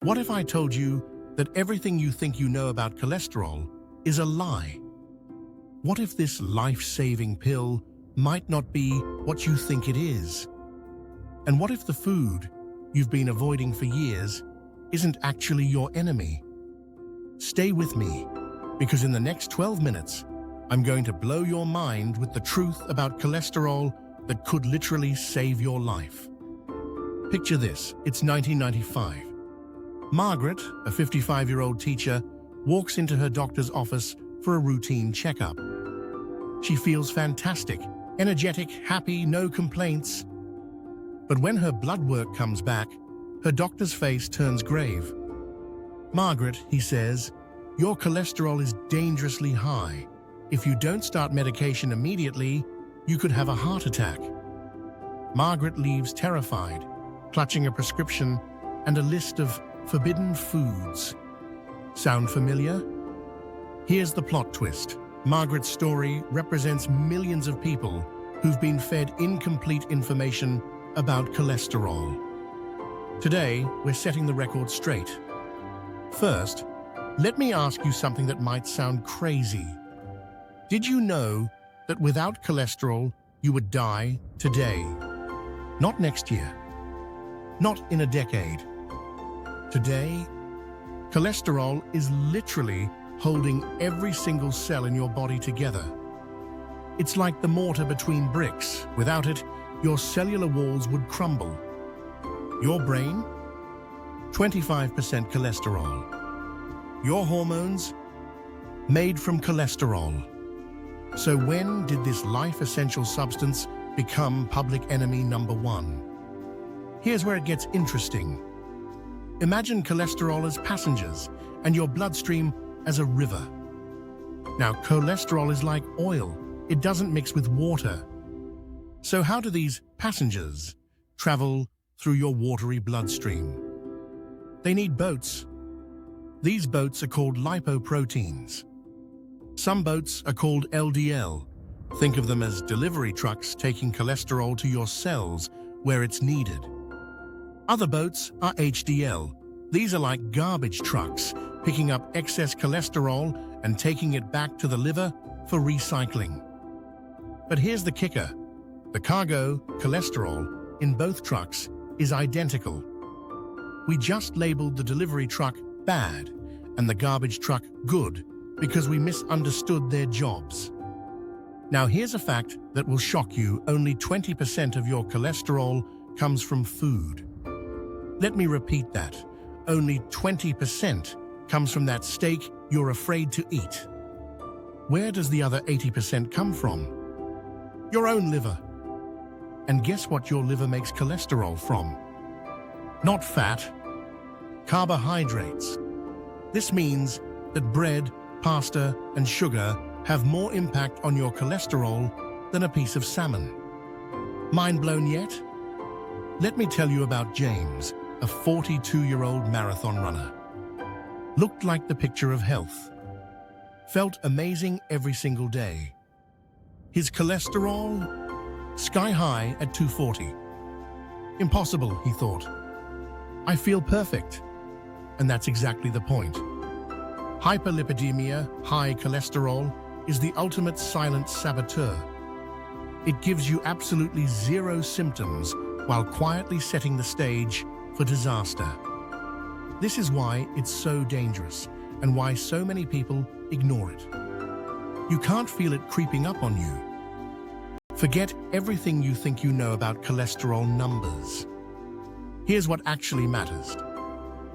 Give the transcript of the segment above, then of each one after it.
What if I told you that everything you think you know about cholesterol is a lie? What if this life-saving pill might not be what you think it is? And what if the food you've been avoiding for years isn't actually your enemy? Stay with me, because in the next 12 minutes, I'm going to blow your mind with the truth about cholesterol that could literally save your life. Picture this, it's 1995. Margaret, a 55-year-old teacher, walks into her doctor's office for a routine checkup. She feels fantastic, energetic, happy, no complaints. But when her blood work comes back, her doctor's face turns grave. "Margaret," he says, "your cholesterol is dangerously high. If you don't start medication immediately, you could have a heart attack." Margaret leaves terrified, clutching a prescription and a list of forbidden foods. Sound familiar? Here's the plot twist. Margaret's story represents millions of people who've been fed incomplete information about cholesterol. Today, we're setting the record straight. First, let me ask you something that might sound crazy. Did you know that without cholesterol, you would die today? Not next year. Not in a decade. Today, cholesterol is literally holding every single cell in your body together. It's like the mortar between bricks. Without it, your cellular walls would crumble. Your brain? 25% cholesterol. Your hormones? Made from cholesterol. So when did this life-essential substance become public enemy number one? Here's where it gets interesting. Imagine cholesterol as passengers and your bloodstream as a river. Now, cholesterol is like oil. It doesn't mix with water. So how do these passengers travel through your watery bloodstream? They need boats. These boats are called lipoproteins. Some boats are called LDL. Think of them as delivery trucks taking cholesterol to your cells where it's needed. Other boats are HDL. These are like garbage trucks, picking up excess cholesterol and taking it back to the liver for recycling. But here's the kicker. The cargo, cholesterol, in both trucks is identical. We just labeled the delivery truck bad and the garbage truck good because we misunderstood their jobs. Now here's a fact that will shock you. Only 20% of your cholesterol comes from food. Let me repeat that. Only 20% comes from that steak you're afraid to eat. Where does the other 80% come from? Your own liver. And guess what your liver makes cholesterol from? Not fat, carbohydrates. This means that bread, pasta, and sugar have more impact on your cholesterol than a piece of salmon. Mind blown yet? Let me tell you about James, a 42-year-old marathon runner. Looked like the picture of health. Felt amazing every single day. His cholesterol? Sky high at 240. Impossible, he thought. I feel perfect. And that's exactly the point. Hyperlipidemia, high cholesterol, is the ultimate silent saboteur. It gives you absolutely zero symptoms while quietly setting the stage for disaster. This is why it's so dangerous and why so many people ignore it. You can't feel it creeping up on you. Forget everything you think you know about cholesterol numbers. Here's what actually matters.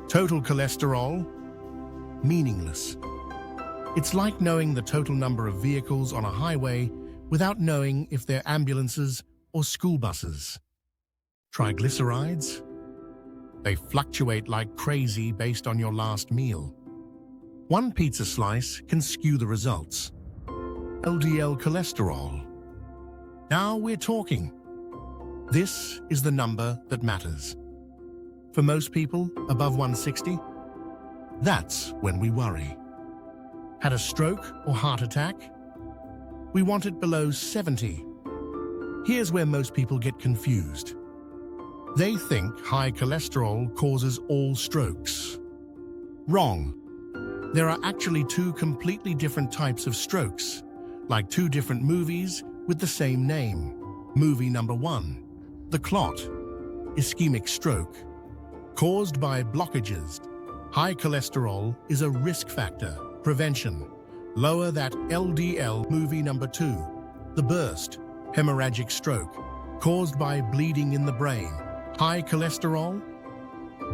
Total cholesterol? Meaningless. It's like knowing the total number of vehicles on a highway without knowing if they're ambulances or school buses. Triglycerides? They fluctuate like crazy based on your last meal. One pizza slice can skew the results. LDL cholesterol. Now we're talking. This is the number that matters. For most people, above 160, that's when we worry. Had a stroke or heart attack? We want it below 70. Here's where most people get confused. They think high cholesterol causes all strokes. Wrong. There are actually two completely different types of strokes, like two different movies with the same name. Movie number 1, the clot, ischemic stroke, caused by blockages. High cholesterol is a risk factor. Prevention. Lower that LDL. Movie number 2, the burst, hemorrhagic stroke, caused by bleeding in the brain. High cholesterol?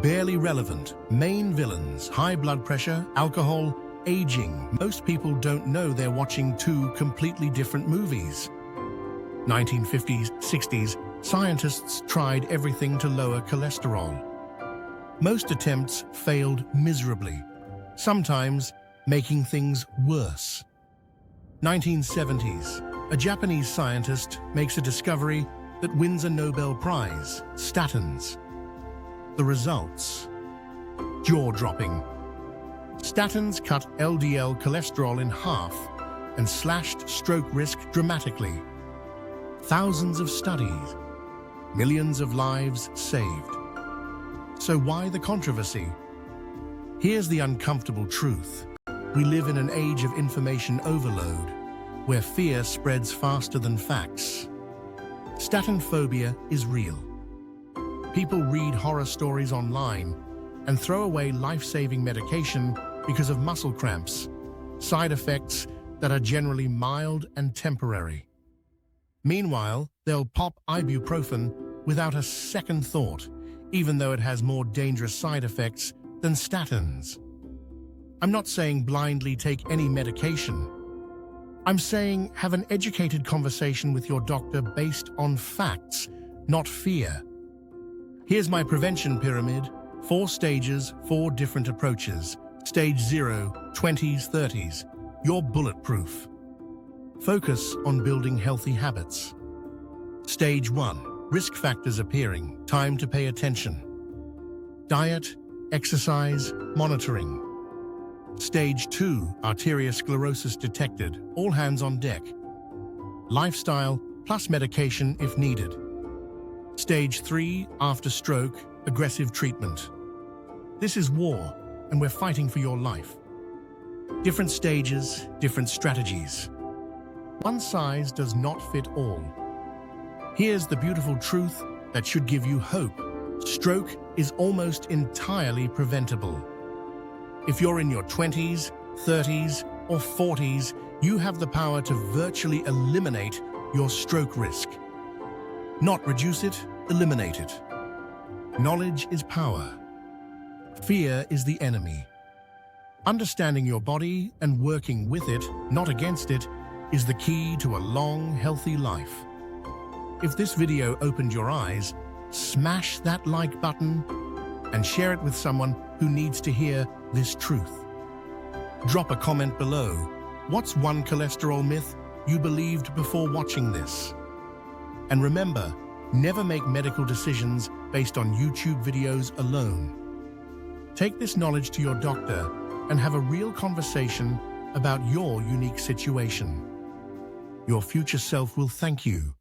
Barely relevant. Main villains, high blood pressure, alcohol, aging. Most people don't know they're watching two completely different movies. 1950s, 60s, scientists tried everything to lower cholesterol. Most attempts failed miserably, sometimes making things worse. 1970s, a Japanese scientist makes a discovery that wins a Nobel Prize, statins. The results? Jaw-dropping. Statins cut LDL cholesterol in half and slashed stroke risk dramatically. Thousands of studies, millions of lives saved. So why the controversy? Here's the uncomfortable truth. We live in an age of information overload, where fear spreads faster than facts. Statin phobia is real. People read horror stories online and throw away life-saving medication because of muscle cramps, side effects that are generally mild and temporary. Meanwhile, they'll pop ibuprofen without a second thought, even though it has more dangerous side effects than statins. I'm not saying blindly take any medication. I'm saying have an educated conversation with your doctor based on facts, not fear. Here's my prevention pyramid. 4 stages, 4 different approaches. Stage 0, 20s, 30s. You're bulletproof. Focus on building healthy habits. Stage 1, risk factors appearing. Time to pay attention. Diet, exercise, monitoring. Stage 2, arteriosclerosis detected. All hands on deck. Lifestyle plus medication if needed. Stage 3, after stroke, aggressive treatment. This is war, and we're fighting for your life. Different stages, different strategies. One size does not fit all. Here's the beautiful truth that should give you hope. Stroke is almost entirely preventable. If you're in your 20s, 30s, or 40s, you have the power to virtually eliminate your stroke risk. Not reduce it, eliminate it. Knowledge is power. Fear is the enemy. Understanding your body and working with it, not against it, is the key to a long, healthy life. If this video opened your eyes, smash that like button and share it with someone who needs to hear this truth. Drop a comment below. What's one cholesterol myth you believed before watching this? And remember, never make medical decisions based on YouTube videos alone. Take this knowledge to your doctor and have a real conversation about your unique situation. Your future self will thank you.